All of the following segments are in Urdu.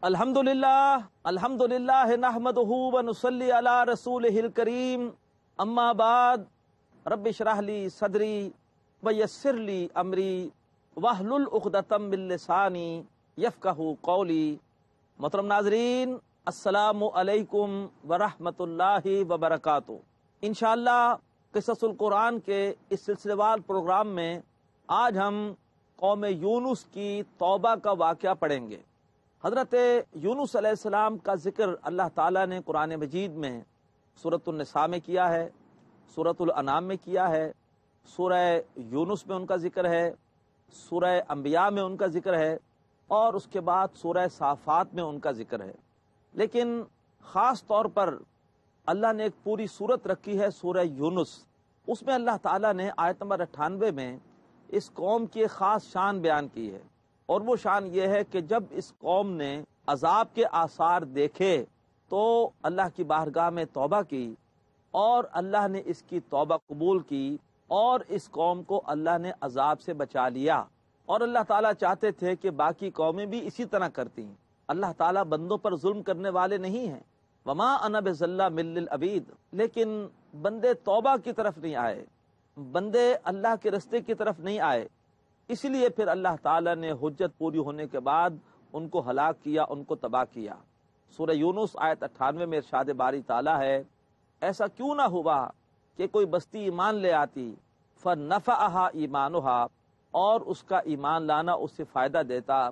الحمدللہ نحمدہ ونصلی علی رسولہ الکریم اما بعد رب اشرح لی صدری ویسر لی امری واحلل عقدۃ من لسانی یفقہوا قولی۔ محترم ناظرین، السلام علیکم ورحمۃ اللہ وبرکاتہ۔ انشاءاللہ قصص القرآن کے اس سلسلے وار پروگرام میں آج ہم قوم یونس کی توبہ کا واقعہ پڑھیں گے۔ حضرت یونس علیہ السلام کا ذکر اللہ تعالیٰ نے قرآن مجید میں سورۃ النساء میں کیا ہے، سورۃ الانعام میں کیا ہے، سورہ یونس میں ان کا ذکر ہے، سورہ انبیاء میں ان کا ذکر ہے، اور اس کے بعد سورہ صافات میں ان کا ذکر ہے۔ لیکن خاص طور پر اللہ نے ایک پوری سورت رکھی ہے سورہ یونس۔ اس میں اللہ تعالیٰ نے آیت نمبر 98 میں اس قوم کی ایک خاص شان بیان کی ہے، اور وہ شان یہ ہے کہ جب اس قوم نے عذاب کے آثار دیکھے تو اللہ کی بارگاہ میں توبہ کی، اور اللہ نے اس کی توبہ قبول کی، اور اس قوم کو اللہ نے عذاب سے بچا لیا۔ اور اللہ تعالیٰ چاہتے تھے کہ باقی قومیں بھی اسی طرح کرتی ہیں۔ اللہ تعالیٰ بندوں پر ظلم کرنے والے نہیں ہیں، وما انا بظلام للعبید، لیکن بندے توبہ کی طرف نہیں آئے، بندے اللہ کے رستے کی طرف نہیں آئے، اس لیے پھر اللہ تعالیٰ نے حجت پوری ہونے کے بعد ان کو ہلاک کیا، ان کو تباہ کیا۔ سورہ یونس آیت 98 میں ارشاد باری تعالیٰ ہے، ایسا کیوں نہ ہوا کہ کوئی بستی ایمان لے آتی، فنفعها ایمانها، اور اس کا ایمان لانا اسے فائدہ دیتا،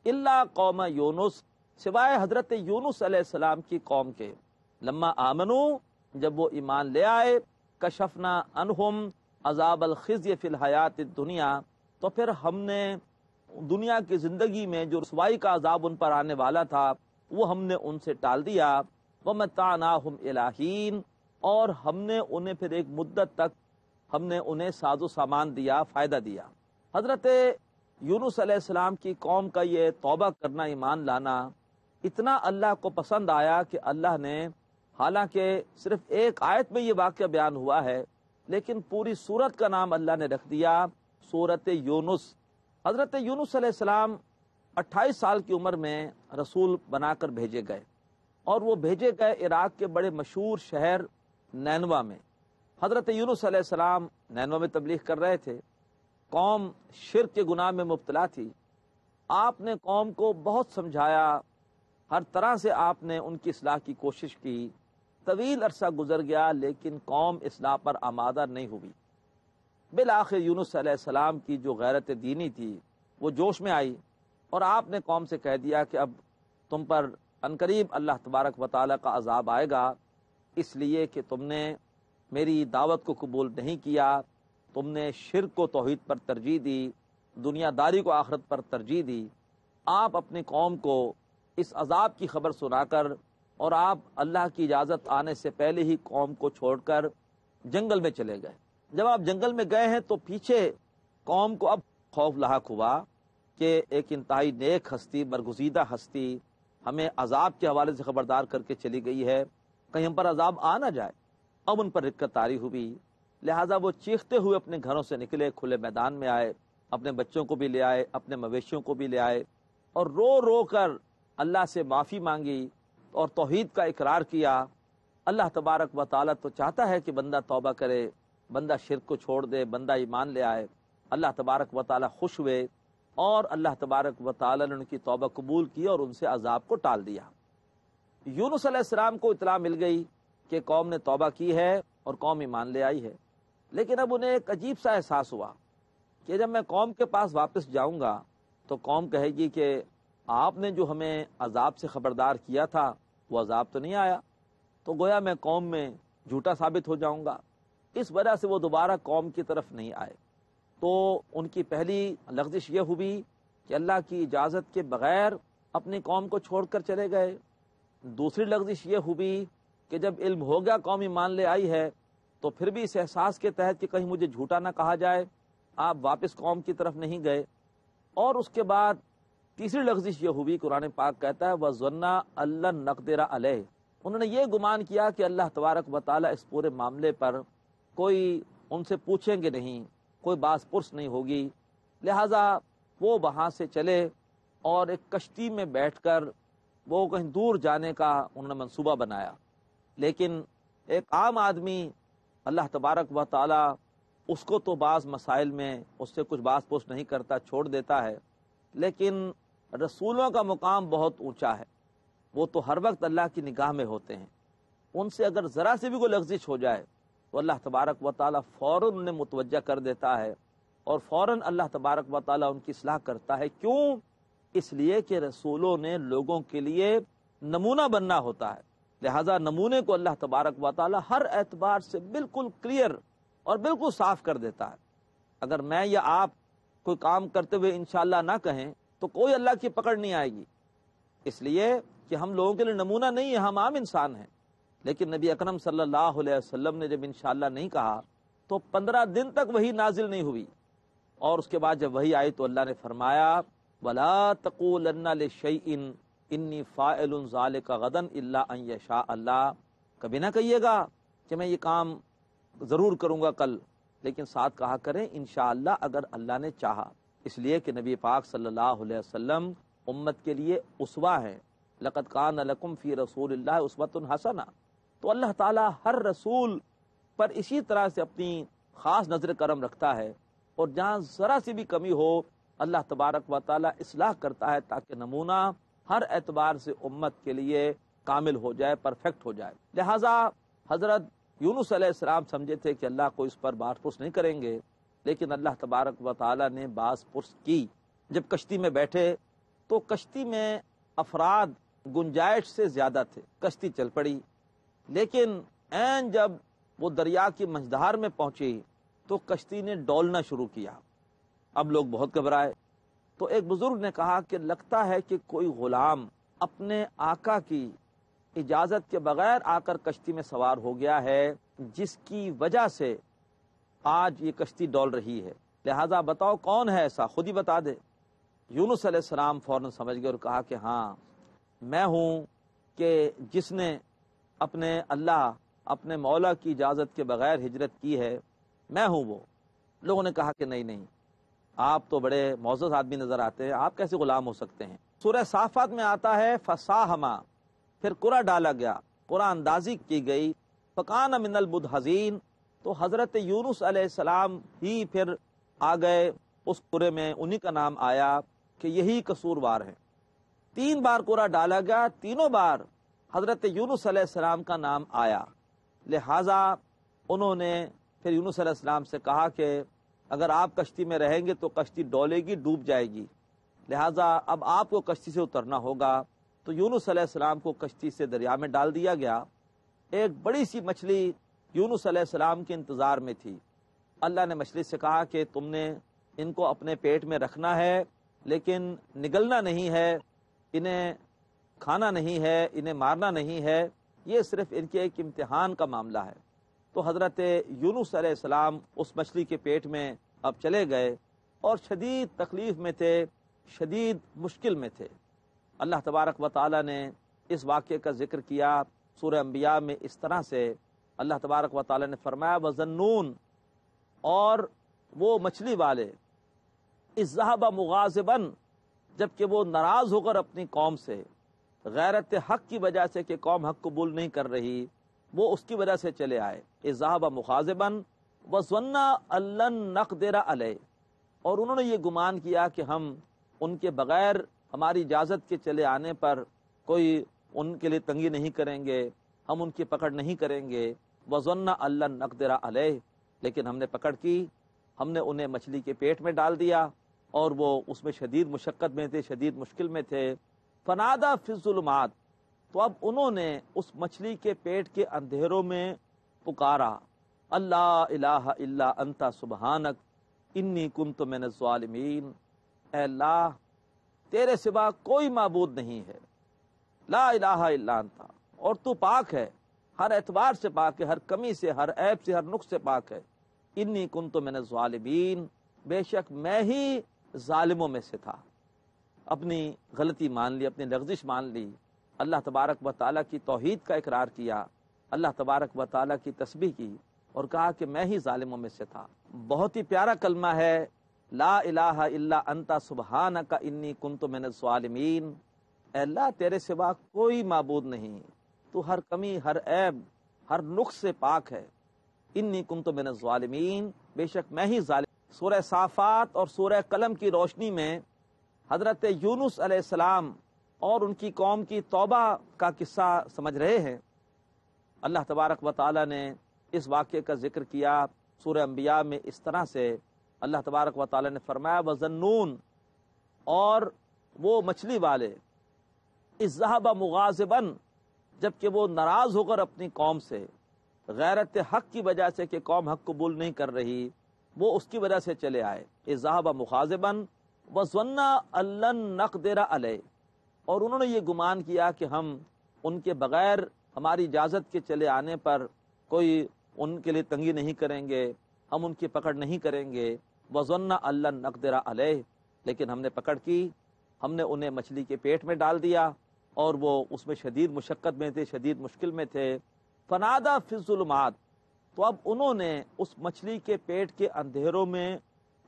الا قوم یونس، سوائے حضرت یونس علیہ السلام کی قوم کے، لما آمنو، جب وہ ایمان لے آئے، کشفنا عنہم عذاب الخزي فی الحیات الدنیا، تو پھر ہم نے دنیا کی زندگی میں جو رسوائی کا عذاب ان پر آنے والا تھا وہ ہم نے ان سے ٹال دیا، ومتعناہم الی حین، اور ہم نے انہیں پھر ایک مدت تک ہم نے انہیں ساز و سامان دیا، فائدہ دیا۔ حضرت یونس علیہ السلام کی قوم کا یہ توبہ کرنا، ایمان لانا اتنا اللہ کو پسند آیا کہ اللہ نے، حالانکہ صرف ایک آیت میں یہ واقعہ بیان ہوا ہے، لیکن پوری سورت کا نام اللہ نے رکھ دیا سورت یونس۔ حضرت یونس علیہ السلام 28 سال کی عمر میں رسول بنا کر بھیجے گئے، اور وہ بھیجے گئے عراق کے بڑے مشہور شہر نینوا میں۔ حضرت یونس علیہ السلام نینوا میں تبلیغ کر رہے تھے، قوم شرک کے گناہ میں مبتلا تھی۔ آپ نے قوم کو بہت سمجھایا، ہر طرح سے آپ نے ان کی اصلاح کی کوشش کی۔ طویل عرصہ گزر گیا لیکن قوم اصلاح پر آمادہ نہیں ہوئی۔ بالآخر یونس علیہ السلام کی جو غیرت دینی تھی وہ جوش میں آئی، اور آپ نے قوم سے کہہ دیا کہ اب تم پر عنقریب اللہ تبارک و تعالیٰ کا عذاب آئے گا، اس لیے کہ تم نے میری دعوت کو قبول نہیں کیا، تم نے شرک کو توحید پر ترجیح دی، دنیا داری کو آخرت پر ترجیح دی۔ آپ اپنی قوم کو اس عذاب کی خبر سنا کر، اور آپ اللہ کی اجازت آنے سے پہلے ہی قوم کو چھوڑ کر جنگل میں چلے گئے۔ جب آپ جنگل میں گئے ہیں تو پیچھے قوم کو اب خوف لاحق ہوا کہ ایک انتہائی نیک ہستی، برگزیدہ ہستی ہمیں عذاب کے حوالے سے خبردار کر کے چلی گئی ہے، کہیں ہم پر عذاب آ نہ جائے۔ اب ان پر رکت طاری ہوئی، لہٰذا وہ چیختے ہوئے اپنے گھروں سے نکلے، کھلے میدان میں آئے، اپنے بچوں کو بھی لے آئے، اپنے مویشیوں کو بھی لے آئے، اور رو رو کر اللہ سے معافی مانگی اور توحید کا اقرار کیا۔ اللہ تبارک و تعالیٰ تو چاہتا ہے کہ بندہ توبہ کرے، بندہ شرک کو چھوڑ دے، بندہ ایمان لے آئے۔ اللہ تبارک و تعالیٰ خوش ہوئے، اور اللہ تبارک و تعالیٰ نے ان کی توبہ قبول کی اور ان سے عذاب کو ٹال دیا۔ یونس علیہ السلام کو اطلاع مل گئی کہ قوم نے توبہ کی ہے اور قوم ایمان لے آئی ہے، لیکن اب انہیں ایک عجیب سا احساس ہوا کہ جب میں قوم کے پاس واپس جاؤں گا تو قوم کہے گی کہ آپ نے جو ہمیں عذاب سے خبردار کیا تھا وہ عذاب تو نہیں آیا، تو گویا میں قوم میں جھوٹا ثابت ہو جاؤں گا۔ اس وجہ سے وہ دوبارہ قوم کی طرف نہیں آئے۔ تو ان کی پہلی لغزش یہ ہوئی کہ اللہ کی اجازت کے بغیر اپنی قوم کو چھوڑ کر چلے گئے۔ دوسری لغزش یہ ہوئی کہ جب علم ہو گیا قوم ایمان لے آئی ہے تو پھر بھی اس احساس کے تحت کہ کہیں مجھے جھوٹا نہ کہا جائے، آپ واپس قوم کی طرف نہیں گئے۔ اور اس کے بعد تیسری لغزش یہ ہوئی، قرآن پاک کہتا ہے وَظَنَّا أَلَّن نَقْدِرَ عَلَيْهِ، انہوں نے یہ گمان کیا کہ اللہ تبارک و تعالیٰ اس پورے معاملے پر کوئی ان سے پوچھیں گے نہیں، کوئی باز پرس نہیں ہوگی، لہٰذا وہ وہاں سے چلے اور ایک کشتی میں بیٹھ کر وہ کہیں دور جانے کا انہوں نے منصوبہ بنایا، لیکن ایک عام آدمی اللہ تبارک و تعالی اس کو تو بعض مسائل میں اس سے کچھ باز پوچھ نہیں کرتا، چھوڑ دیتا ہے، لیکن رسولوں کا مقام بہت اونچا ہے، وہ تو ہر وقت اللہ کی نگاہ میں ہوتے ہیں، ان سے اگر ذرا سے بھی کوئی لغزش ہو جائے تو اللہ تبارک و تعالی فوراً انہیں متوجہ کر دیتا ہے، اور فوراً اللہ تبارک و تعالی ان کی اصلاح کرتا ہے۔ کیوں؟ اس لیے کہ رسولوں نے لوگوں کے لیے نمونہ بننا ہوتا ہے، لہذا نمونے کو اللہ تبارک و تعالی ہر اعتبار سے بالکل کلیئر اور بالکل صاف کر دیتا ہے۔ اگر میں یا آپ کوئی کام کرتے ہوئے انشاءاللہ نہ کہیں تو کوئی اللہ کی پکڑ نہیں آئے گی، اس لیے کہ ہم لوگوں کے لیے نمونہ نہیں ہے، ہم عام انسان ہیں۔ لیکن نبی اکرم صلی اللہ علیہ وسلم نے جب انشاءاللہ نہیں کہا تو 15 دن تک وہی نازل نہیں ہوئی، اور اس کے بعد جب وہی آئی تو اللہ نے فرمایا وَلَا تَقُولَنَّ لِشَيْءٍ إِنِّي فَاعِلٌ ذَلِكَ غَدًا إِلَّا أَن يَشَاءَ اللہ، کبھی نہ کہیے گا کہ میں یہ کام ضرور کروں گا کل، لیکن ساتھ کہا کریں انشاءاللہ اگر اللہ نے چاہا، اس لیے کہ نبی پاک صلی اللہ علیہ وسلم امت کے لیے اسوہ ہے۔ لَقَدْ كَانَ لَكُمْ فِي رَسُولِ اللَّهِ أُسْوَةٌ حَسَنَةٌ، تو اللہ تعالیٰ ہر رسول پر اسی طرح سے اپنی خاص نظر کرم رکھتا ہے، اور جہاں ذرا سی بھی کمی ہو اللہ تبارک و تعالیٰ اصلاح کرتا ہے تاکہ نمونہ ہر اعتبار سے امت کے لیے کامل ہو جائے، پرفیکٹ ہو جائے۔ لہٰذا حضرت یونس علیہ السلام سمجھے تھے کہ اللہ کو اس پر باز پرس نہیں کریں گے، لیکن اللہ تبارک و تعالیٰ نے باز پرس کی۔ جب کشتی میں بیٹھے تو کشتی میں افراد گنجائش سے زیادہ تھے، کشتی چل پڑی، لیکن عین جب وہ دریا کی منجدھار میں پہنچی تو کشتی نے ڈولنا شروع کیا۔ اب لوگ بہت گھبرائے، تو ایک بزرگ نے کہا کہ لگتا ہے کہ کوئی غلام اپنے آقا کی اجازت کے بغیر آ کر کشتی میں سوار ہو گیا ہے، جس کی وجہ سے آج یہ کشتی ڈول رہی ہے، لہذا بتاؤ کون ہے ایسا، خود ہی بتا دے۔ یونس علیہ السلام فوراً سمجھ گئے اور کہا کہ ہاں میں ہوں، کہ جس نے اپنے اللہ اپنے مولا کی اجازت کے بغیر ہجرت کی ہے، میں ہوں وہ۔ لوگوں نے کہا کہ نہیں، آپ تو بڑے معزز آدمی نظر آتے ہیں، آپ کیسے غلام ہو سکتے ہیں؟ سورہ صافات میں آتا ہے فساہما، پھر قرعہ ڈالا گیا، قرعہ اندازی کی گئی، فکان من المدحضین، تو حضرت یونس علیہ السلام ہی پھر آ گئے اس قرعے میں، انہی کا نام آیا کہ یہی قصوروار ہیں۔ 3 بار قرعہ ڈالا گیا، تینوں بار حضرت یونس علیہ السلام کا نام آیا، لہذا انہوں نے پھر یونس علیہ السلام سے کہا کہ اگر آپ کشتی میں رہیں گے تو کشتی ڈولے گی، ڈوب جائے گی، لہذا اب آپ کو کشتی سے اترنا ہوگا۔ تو یونس علیہ السلام کو کشتی سے دریا میں ڈال دیا گیا۔ ایک بڑی سی مچھلی یونس علیہ السلام کے انتظار میں تھی۔ اللہ نے مچھلی سے کہا کہ تم نے ان کو اپنے پیٹ میں رکھنا ہے، لیکن نگلنا نہیں ہے، انہیں کھانا نہیں ہے، انہیں مارنا نہیں ہے، یہ صرف ان کے ایک امتحان کا معاملہ ہے۔ تو حضرت یونس علیہ السلام اس مچھلی کے پیٹ میں اب چلے گئے اور شدید تکلیف میں تھے، شدید مشکل میں تھے۔ اللہ تبارک و تعالی نے اس واقعے کا ذکر کیا سورہ انبیاء میں اس طرح سے، اللہ تبارک و تعالی نے فرمایا وَظَنُّونَ، اور وہ مچھلی والے اِذْ ذَهَبَ مُغَاضِبًا، جبکہ وہ ناراض ہو کر اپنی قوم سے، غیرت حق کی وجہ سے کہ قوم حق قبول نہیں کر رہی، وہ اس کی وجہ سے چلے آئے۔ اِذْ ذَهَبَ مُغَاضِبًا وَظَنَّ أَن لَّن نَّقْدِرَ عَلَيْهِ، اور انہوں نے یہ گمان کیا کہ ہم ان کے بغیر ہماری اجازت کے چلے آنے پر کوئی ان کے لیے تنگی نہیں کریں گے، ہم ان کی پکڑ نہیں کریں گے۔ وَظَنَّ أَن لَّن نَّقْدِرَ عَلَيْهِ، لیکن ہم نے پکڑ کی، ہم نے انہیں مچھلی کے پیٹ میں ڈال دیا، اور وہ اس میں شدید مشقت میں تھے، شدید مشکل میں تھے۔ فنادى فی الظلمات، تو اب انہوں نے اس مچھلی کے پیٹ کے اندھیروں میں پکارا، اللہ الہ الا انت سبحانک انی کنت من الظالمین، اے اللہ تیرے سوا کوئی معبود نہیں ہے، لا الہ الا انت، اور تو پاک ہے، ہر اعتبار سے پاک ہے، ہر کمی سے، ہر عیب سے، ہر نقص سے پاک ہے۔ انی کنت من الظالمین، بے شک میں ہی ظالموں میں سے تھا۔ اپنی غلطی مان لی، اپنی لغزش مان لی، اللہ تبارک و تعالیٰ کی توحید کا اقرار کیا، اللہ تبارک و تعالیٰ کی تسبیح کی، اور کہا کہ میں ہی ظالموں میں سے تھا۔ بہت ہی پیارا کلمہ ہے، لا الہ الا انت سبحانک انی کنت من الظالمین۔ اے اللہ تیرے سوا کوئی معبود نہیں، تو ہر کمی، ہر عیب، ہر نقص سے پاک ہے۔ انی کنت من الظالمین، بے شک میں ہی ظالم۔ سورہ صافات اور سورہ قلم کی روشنی میں حضرت یونس علیہ السلام اور ان کی قوم کی توبہ کا قصہ سمجھ رہے ہیں۔ اللہ تبارک و تعالی نے اس واقعے کا ذکر کیا سورہ انبیاء میں اس طرح سے۔ اللہ تبارک و تعالی نے فرمایا وَظَنُّونَ، اور وہ مچھلی والے، اِذ ذَهَبَ مُغَاضِبًا، جبکہ وہ ناراض ہو کر اپنی قوم سے، غیرت حق کی وجہ سے کہ قوم حق قبول نہیں کر رہی، وہ اس کی وجہ سے چلے آئے۔ اِذ ذَهَبَ مُغَاضِبًا وَظَنَّ أَن لَّن نَّقْدِرَ عَلَيْهِ، اور انہوں نے یہ گمان کیا کہ ہم ان کے بغیر ہماری اجازت کے چلے آنے پر کوئی ان کے لیے تنگی نہیں کریں گے، ہم ان کی پکڑ نہیں کریں گے۔ وَظَنَّ أَن لَّن نَّقْدِرَ عَلَيْهِ، لیکن ہم نے پکڑ کی، ہم نے انہیں مچھلی کے پیٹ میں ڈال دیا اور وہ اس میں شدید مشقت میں تھے، شدید مشکل میں تھے۔ فنادى فی الظلمات، تو اب انہوں نے اس مچھلی کے پیٹ کے اندھیروں میں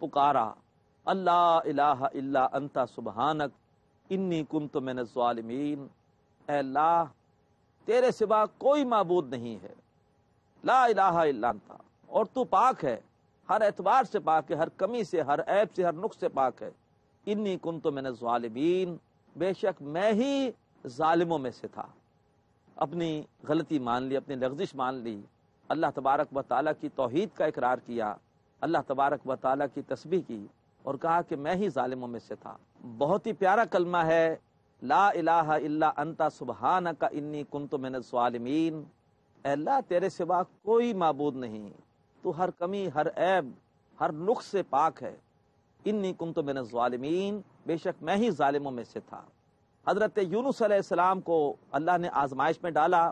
پکارا، اللہ الہ الا انت سبحانک انی کنت من الظالمین، اے اللہ تیرے سوا کوئی معبود نہیں ہے، لا الہ الا انت، اور تو پاک ہے، ہر اعتبار سے پاک ہے، ہر کمی سے، ہر عیب سے، ہر نقص سے پاک ہے۔ انی کنت من الظالمین، بے شک میں ہی ظالموں میں سے تھا۔ اپنی غلطی مان لی، اپنی لغزش مان لی، اللہ تبارک و تعالیٰ کی توحید کا اقرار کیا، اللہ تبارک و تعالیٰ کی تسبیح کی اور کہا کہ میں ہی ظالموں میں سے تھا۔ بہت ہی پیارا کلمہ ہے، لا الہ الا انت سبحانک انی کنت من الظالمین، اے اللہ تیرے سوا کوئی معبود نہیں، تو ہر کمی، ہر عیب، ہر نقص سے پاک ہے۔ انی کنت من الظالمین، بے شک میں ہی ظالموں میں سے تھا۔ حضرت یونس علیہ السلام کو اللہ نے آزمائش میں ڈالا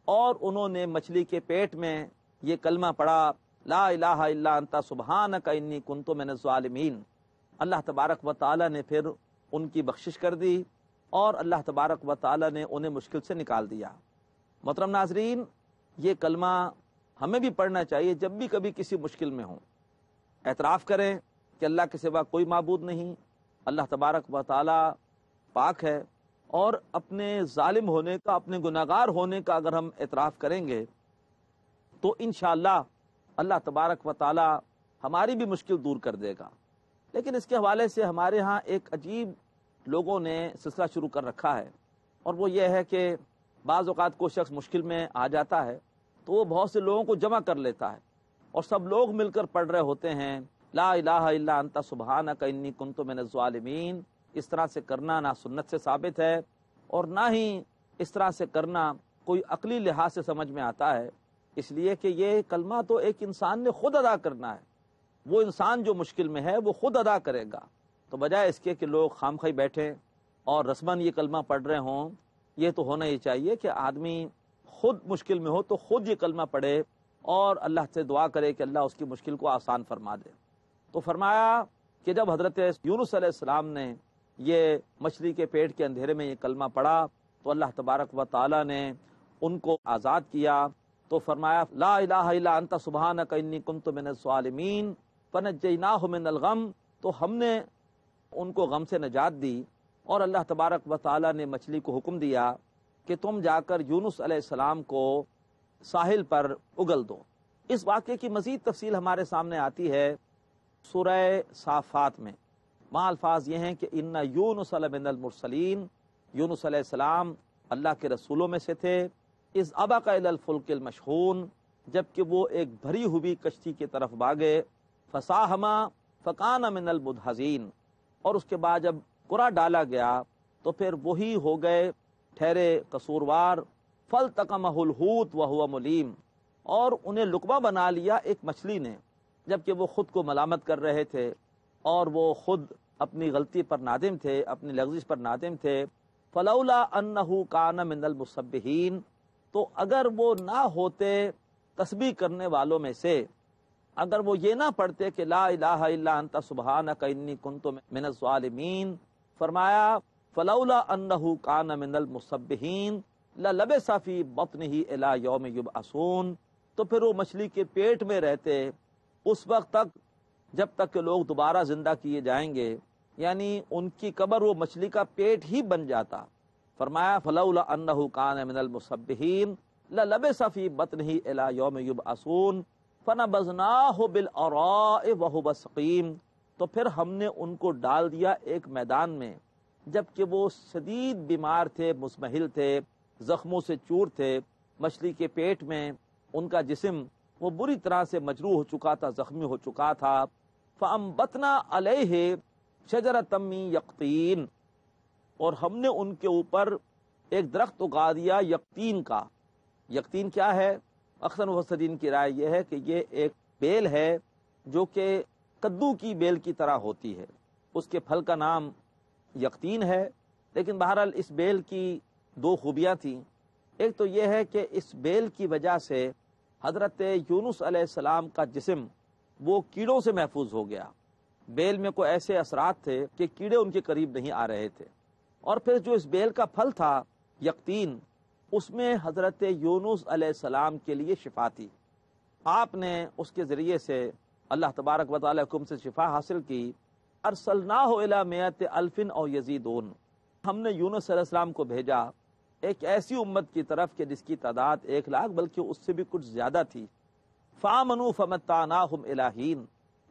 اور انہوں نے مچھلی کے پیٹ میں یہ کلمہ پڑھا، لا الہ الا انت سبحانک انی کنت من الظالمین۔ اللہ تبارک و تعالی نے پھر ان کی بخشش کر دی اور اللہ تبارک و تعالی نے انہیں مشکل سے نکال دیا۔ محترم ناظرین، یہ کلمہ ہمیں بھی پڑھنا چاہیے جب بھی کبھی کسی مشکل میں ہوں۔ اعتراف کریں کہ اللہ کے سوا کوئی معبود نہیں، اللہ تبارک و تعالی پاک ہے، اور اپنے ظالم ہونے کا، اپنے گناہگار ہونے کا اگر ہم اعتراف کریں گے تو انشاءاللہ اللہ تبارک و تعالی ہماری بھی مشکل دور کر دے گا۔ لیکن اس کے حوالے سے ہمارے ہاں ایک عجیب لوگوں نے سلسلہ شروع کر رکھا ہے، اور وہ یہ ہے کہ بعض اوقات کوئی شخص مشکل میں آ جاتا ہے تو وہ بہت سے لوگوں کو جمع کر لیتا ہے اور سب لوگ مل کر پڑھ رہے ہوتے ہیں، لا الہ الا انت سبحانک انی کنت من الظالمین۔ اس طرح سے کرنا نہ سنت سے ثابت ہے اور نہ ہی اس طرح سے کرنا کوئی عقلی لحاظ سے سمجھ میں آتا ہے، اس لیے کہ یہ کلمہ تو ایک انسان نے خود ادا کرنا ہے، وہ انسان جو مشکل میں ہے وہ خود ادا کرے گا۔ تو بجائے اس کے کہ لوگ خام خواہ بیٹھیں اور رسماً یہ کلمہ پڑھ رہے ہوں، یہ تو ہونا ہی چاہیے کہ آدمی خود مشکل میں ہو تو خود یہ کلمہ پڑھے اور اللہ سے دعا کرے کہ اللہ اس کی مشکل کو آسان فرما دے۔ تو فرمایا کہ جب حضرت یونس علیہ السلام نے یہ مچھلی کے پیٹ کے اندھیرے میں یہ کلمہ پڑھا تو اللہ تبارک و تعالی نے ان کو آزاد کیا۔ تو فرمایا لا الہ الا انت سبحانک انی کنت من الظالمین فنجیناہ من الغم، تو ہم نے ان کو غم سے نجات دی اور اللہ تبارک و تعالی نے مچھلی کو حکم دیا کہ تم جا کر یونس علیہ السلام کو ساحل پر اگل دو۔ اس واقعے کی مزید تفصیل ہمارے سامنے آتی ہے سورہ صافات میں۔ وہاں الفاظ یہ ہیں کہ ان یونس لمن المرسلین، یونس علیہ السلام اللہ کے رسولوں میں سے تھے، اذ ابق الی الفلک المشحون، جبکہ وہ ایک بھری ہوئی کشتی کی طرف بھاگے، فساہما فکان من المدحضین، اور اس کے بعد جب قرعہ ڈالا گیا تو پھر وہی ہو گئے ٹھہرے قصوروار، فالتقمہ الحوت وہو ملیم، اور انہیں لقمہ بنا لیا ایک مچھلی نے، جبکہ وہ خود کو ملامت کر رہے تھے اور وہ خود اپنی غلطی پر نادم تھے، اپنی لغزش پر نادم تھے۔ فلولا انہ کان من المسبحین، تو اگر وہ نہ ہوتے تسبیح کرنے والوں میں سے، اگر وہ یہ نہ پڑھتے کہ لا الہ الا انت سبحانک انی کنت من الظالمین، فرمایا فلولا انہ کان من المسبحین للبث فی بطنہ الی یوم یبعثون، تو پھر وہ مچھلی کے پیٹ میں رہتے اس وقت تک جب تک کہ لوگ دوبارہ زندہ کیے جائیں گے، یعنی ان کی قبر وہ مچھلی کا پیٹ ہی بن جاتا، فرمایا فلولا انہ کان من المسبحین للبث فی بطنہ الی یوم یبعثون فنبذناہ بالعراء وہو سقیم، تو پھر ہم نے ان کو ڈال دیا ایک میدان میں جبکہ وہ شدید بیمار تھے، مزمحل تھے، زخموں سے چور تھے، مچھلی کے پیٹ میں ان کا جسم وہ بری طرح سے مجروح ہو چکا تھا، زخمی ہو چکا تھا۔ فَأَنبَتْنَا عَلَيْهِ شَجَرَةً مِّن یقطین، اور ہم نے ان کے اوپر ایک درخت اگا دیا یقطین کا۔ یقطین کیا ہے؟ اکثر مفسرین کی رائے یہ ہے کہ یہ ایک بیل ہے جو کہ کدو کی بیل کی طرح ہوتی ہے، اس کے پھل کا نام یقطین ہے۔ لیکن بہرحال اس بیل کی دو خوبیاں تھیں، ایک تو یہ ہے کہ اس بیل کی وجہ سے حضرت یونس علیہ السلام کا جسم وہ کیڑوں سے محفوظ ہو گیا۔ بیل میں کوئی ایسے اثرات تھے کہ کیڑے ان کے قریب نہیں آ رہے تھے، اور پھر جو اس بیل کا پھل تھا یقطین، اس میں حضرت یونس علیہ السلام کے لیے شفا تھی۔ آپ نے اس کے ذریعے سے اللہ تبارک و تعالی حکم سے شفا حاصل کی۔ ارسلناہ الی مئۃ الف او یزیدون، ہم نے یونس علیہ السلام کو بھیجا ایک ایسی امت کی طرف کہ جس کی تعداد 1,00,000 بلکہ اس سے بھی کچھ زیادہ تھی۔ فآمنوا فمتعناہم الی حین،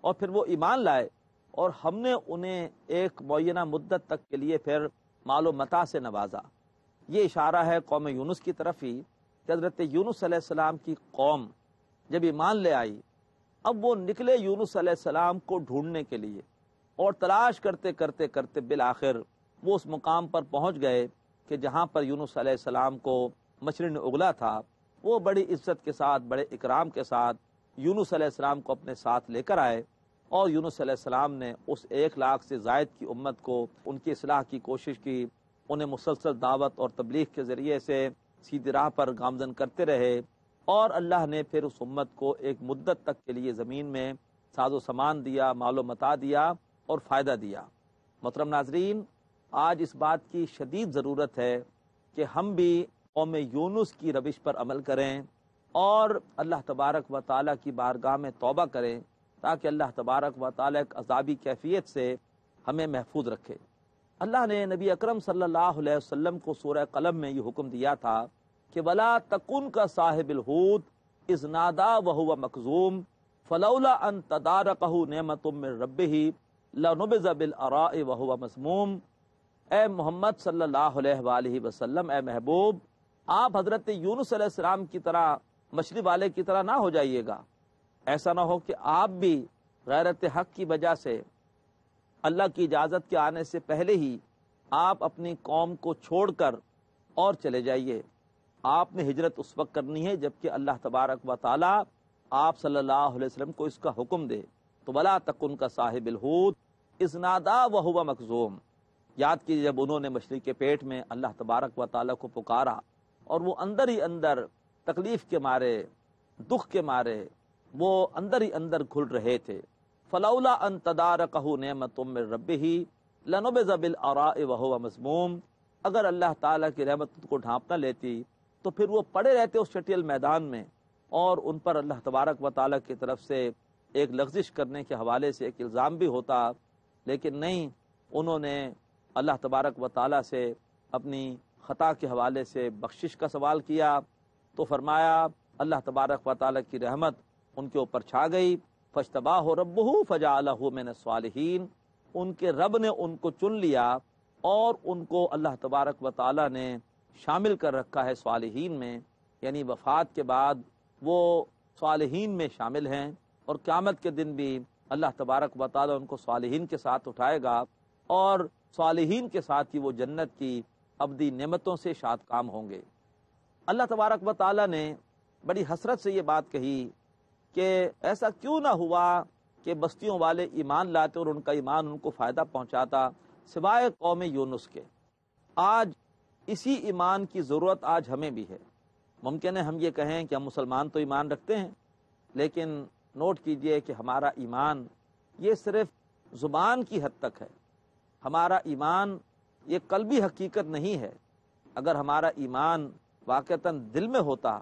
اور پھر وہ ایمان لائے اور ہم نے انہیں ایک معینہ مدت تک کے لیے پھر مال و متاع سے نوازا۔ یہ اشارہ ہے قوم یونس کی طرف ہی کہ حضرت یونس علیہ السلام کی قوم جب ایمان لے آئی، اب وہ نکلے یونس علیہ السلام کو ڈھونڈنے کے لیے، اور تلاش کرتے کرتے کرتے بالآخر وہ اس مقام پر پہنچ گئے کہ جہاں پر یونس علیہ السلام کو مچھلی نے اگلا تھا۔ وہ بڑی عزت کے ساتھ، بڑے اکرام کے ساتھ یونس علیہ السلام کو اپنے ساتھ لے کر آئے، اور یونس علیہ السلام نے اس 1,00,000 سے زائد کی امت کو ان کی اصلاح کی کوشش کی، انہیں مسلسل دعوت اور تبلیغ کے ذریعے سے سیدھی راہ پر گامزن کرتے رہے، اور اللہ نے پھر اس امت کو ایک مدت تک کے لیے زمین میں ساز و سامان دیا، مال و متاع دیا اور فائدہ دیا۔ محترم ناظرین، آج اس بات کی شدید ضرورت ہے کہ ہم بھی قوم یونس کی روش پر عمل کریں اور اللہ تبارک و تعالیٰ کی بارگاہ میں توبہ کریں، تاکہ اللہ تبارک و تعالیٰ ایک عذابی کیفیت سے ہمیں محفوظ رکھے۔ اللہ نے نبی اکرم صلی اللہ علیہ وسلم کو سورہ قلم میں یہ حکم دیا تھا کہ وَلَا تَكُنْ كَصَاحِبِ الْحُوتِ إِذْ نَادَىٰ وَهُوَ مَكْظُومٌ فَلَوْلَا أَن تَدَارَكَهُ نِعْمَةٌ مِّن رَّبِّهِ لَنُبِذَ بِالْعَرَاءِ وَهُوَ مَذْمُومٌ۔ اے محمد صلی اللہ علیہ وآلہ وسلم، اے محبوب، آپ حضرت یونس علیہ السلام کی طرح مچھلی والے کی طرح نہ ہو جائیے گا۔ ایسا نہ ہو کہ آپ بھی غیرت حق کی وجہ سے اللہ کی اجازت کے آنے سے پہلے ہی آپ اپنی قوم کو چھوڑ کر اور چلے جائیے۔ آپ نے ہجرت اس وقت کرنی ہے جبکہ اللہ تبارک و تعالی آپ صلی اللہ علیہ وسلم کو اس کا حکم دے۔ تو وَلَا تَكُنْ كَصَاحِبِ الْحُوتِ إِذْ نَادَىٰ وَهُوَ مَكْظُومٌ، یاد کیجیے جب انہوں نے مچھلی کے پیٹ میں اللہ تبارک و تعالیٰ کو پکارا اور وہ اندر ہی اندر تکلیف کے مارے، دکھ کے مارے وہ اندر ہی اندر گھل رہے تھے۔ فلولا ان تدارکہ نعمت من ربہ لنبذ بالعراء وہو مذموم، اگر اللہ تعالیٰ کی رحمت کو ڈھانپ نہ لیتی تو پھر وہ پڑے رہتے اس چٹیل میدان میں، اور ان پر اللہ تبارک و تعالیٰ کی طرف سے ایک لغزش کرنے کے حوالے سے ایک الزام بھی ہوتا، لیکن نہیں، انہوں نے اللہ تبارک و تعالیٰ سے اپنی خطا کے حوالے سے بخشش کا سوال کیا، تو فرمایا اللہ تبارک و تعالیٰ کی رحمت ان کے اوپر چھا گئی۔ فاجتباہ ربہ فجعلہ من الصالحین، ان کے رب نے ان کو چن لیا اور ان کو اللہ تبارک و تعالیٰ نے شامل کر رکھا ہے صالحین میں، یعنی وفات کے بعد وہ صالحین میں شامل ہیں، اور قیامت کے دن بھی اللہ تبارک و تعالیٰ ان کو صالحین کے ساتھ اٹھائے گا، اور صالحین کے ساتھ ہی وہ جنت کی ابدی نعمتوں سے شاد کام ہوں گے۔ اللہ تبارک و تعالیٰ نے بڑی حسرت سے یہ بات کہی کہ ایسا کیوں نہ ہوا کہ بستیوں والے ایمان لاتے اور ان کا ایمان ان کو فائدہ پہنچاتا سوائے قوم یونس کے۔ آج اسی ایمان کی ضرورت آج ہمیں بھی ہے۔ ممکن ہے ہم یہ کہیں کہ ہم مسلمان تو ایمان رکھتے ہیں، لیکن نوٹ کیجئے کہ ہمارا ایمان یہ صرف زبان کی حد تک ہے، ہمارا ایمان یہ قلبی حقیقت نہیں ہے۔ اگر ہمارا ایمان واقعتاً دل میں ہوتا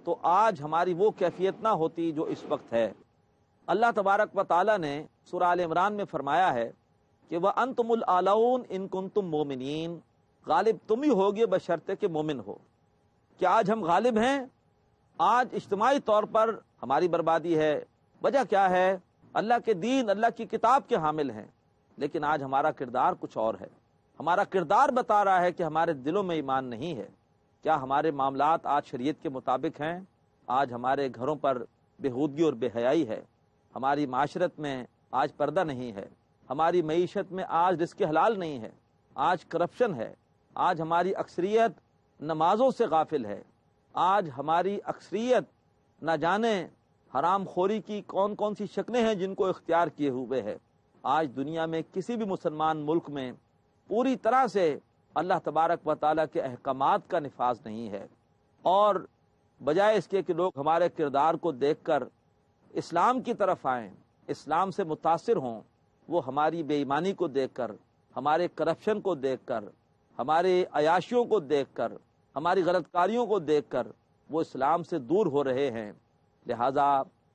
تو آج ہماری وہ کیفیت نہ ہوتی جو اس وقت ہے۔ اللہ تبارک و تعالیٰ نے سورہ آل عمران میں فرمایا ہے کہ وَأَنْتُمُ الْأَعْلَوْنَ إِن كُنتُم مُؤْمِنِينَ، غالب تم ہی ہوگے بشرطے کہ مومن ہو۔ کیا آج ہم غالب ہیں؟ آج اجتماعی طور پر ہماری بربادی ہے۔ وجہ کیا ہے؟ اللہ کے دین، اللہ کی کتاب کے حامل ہیں، لیکن آج ہمارا کردار کچھ اور ہے۔ ہمارا کردار بتا رہا ہے کہ ہمارے دلوں میں ایمان نہیں ہے۔ کیا ہمارے معاملات آج شریعت کے مطابق ہیں؟ آج ہمارے گھروں پر بےہودگی اور بے حیائی ہے، ہماری معاشرت میں آج پردہ نہیں ہے، ہماری معیشت میں آج رزق حلال نہیں ہے، آج کرپشن ہے، آج ہماری اکثریت نمازوں سے غافل ہے، آج ہماری اکثریت نہ جانے حرام خوری کی کون کون سی شکلیں ہیں جن کو اختیار کیے ہوئے ہے۔ آج دنیا میں کسی بھی مسلمان ملک میں پوری طرح سے اللہ تبارک و تعالیٰ کے احکامات کا نفاذ نہیں ہے، اور بجائے اس کے کہ لوگ ہمارے کردار کو دیکھ کر اسلام کی طرف آئیں، اسلام سے متاثر ہوں، وہ ہماری بے ایمانی کو دیکھ کر، ہمارے کرپشن کو دیکھ کر، ہمارے عیاشیوں کو دیکھ کر، ہماری غلط کاریوں کو دیکھ کر وہ اسلام سے دور ہو رہے ہیں۔ لہٰذا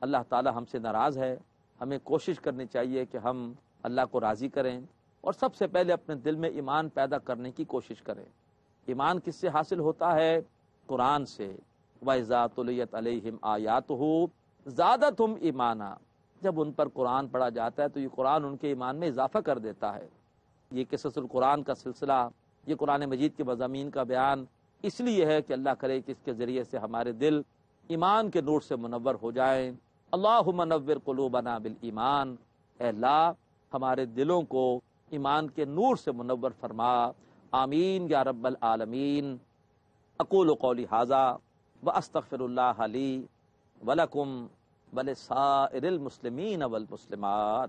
اللہ تعالی ہم سے ناراض ہے۔ ہمیں کوشش کرنی چاہیے کہ ہم اللہ کو راضی کریں، اور سب سے پہلے اپنے دل میں ایمان پیدا کرنے کی کوشش کریں۔ ایمان کس سے حاصل ہوتا ہے؟ قرآن سے۔ وَإِذَا تُلِيَتْ عَلَيْهِمْ آيَاتُهُ زَادَتْهُمْ ایمانا، جب ان پر قرآن پڑھا جاتا ہے تو یہ قرآن ان کے ایمان میں اضافہ کر دیتا ہے۔ یہ قصص القرآن کا سلسلہ، یہ قرآن مجید کے مضامین کا بیان اس لیے ہے کہ اللہ کرے کہ اس کے ذریعے سے ہمارے دل ایمان کے نور سے منور ہو جائیں۔ اللہم نور قلوبنا بالایمان، اے اللہ ہمارے دلوں کو ایمان کے نور سے منور فرما، آمین یا رب العالمین۔ اقول قولی ھذا واستغفر اللہ لی ولکم ولسائر المسلمین والمسلمات۔